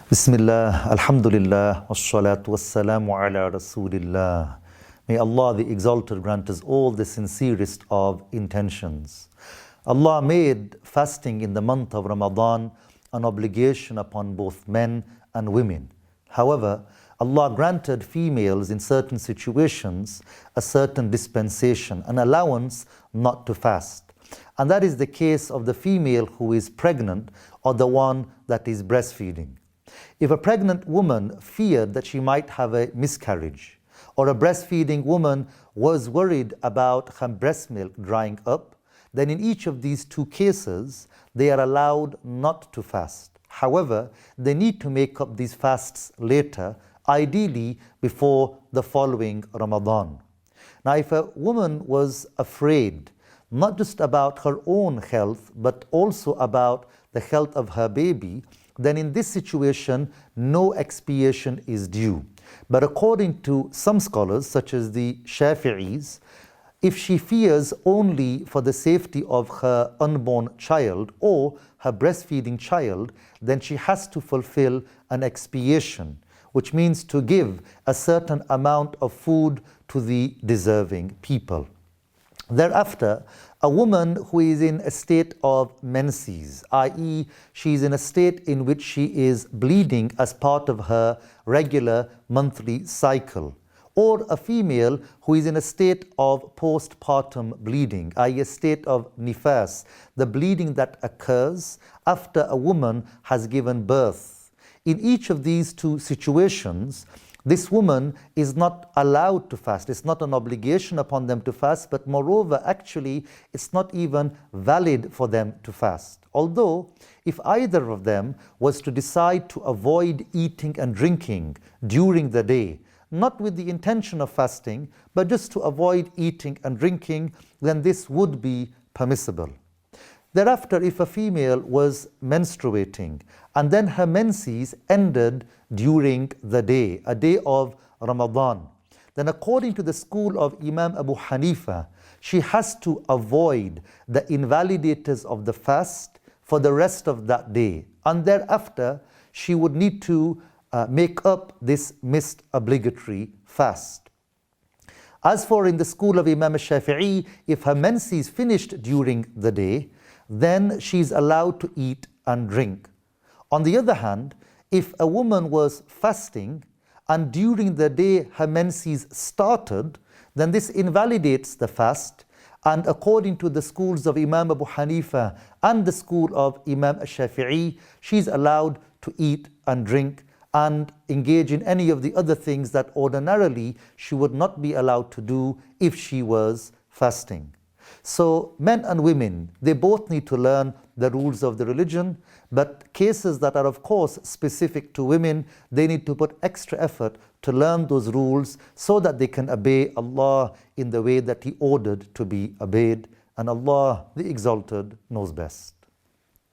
Bismillah, Alhamdulillah, wassalatu wassalamu ala Rasulillah. May Allah the Exalted grant us all the sincerest of intentions. Allah made fasting in the month of Ramadan an obligation upon both men and women. However, Allah granted females in certain situations a certain dispensation, an allowance not to fast. And that is the case of the female who is pregnant or the one that is breastfeeding. If a pregnant woman feared that she might have a miscarriage, or a breastfeeding woman was worried about her breast milk drying up, then in each of these two cases, they are allowed not to fast. However, they need to make up these fasts later, ideally before the following Ramadan. Now, if a woman was afraid, not just about her own health, but also about the health of her baby, then in this situation, no expiation is due. But according to some scholars, such as the Shafi'is, if she fears only for the safety of her unborn child or her breastfeeding child, then she has to fulfill an expiation, which means to give a certain amount of food to the deserving people. Thereafter, a woman who is in a state of menses, i.e., she is in a state in which she is bleeding as part of her regular monthly cycle, or a female who is in a state of postpartum bleeding, i.e., a state of nifaas, the bleeding that occurs after a woman has given birth. In each of these two situations, this woman is not allowed to fast. It's not an obligation upon them to fast, but moreover, actually, it's not even valid for them to fast. Although, if either of them was to decide to avoid eating and drinking during the day, not with the intention of fasting, but just to avoid eating and drinking, then this would be permissible. Thereafter, if a female was menstruating and then her menses ended during the day, a day of Ramadan, then according to the school of Imam Abu Hanifa, she has to avoid the invalidators of the fast for the rest of that day. And thereafter, she would need to make up this missed obligatory fast. As for in the school of Imam Shafi'i, if her menses finished during the day, then she is allowed to eat and drink. On the other hand, if a woman was fasting and during the day her menses started, then this invalidates the fast. And according to the schools of Imam Abu Hanifa and the school of Imam Shafi'i, she is allowed to eat and drink and engage in any of the other things that ordinarily she would not be allowed to do if she was fasting. So men and women, they both need to learn the rules of the religion, but cases that are of course specific to women, they need to put extra effort to learn those rules so that they can obey Allah in the way that He ordered to be obeyed. And Allah, the Exalted, knows best.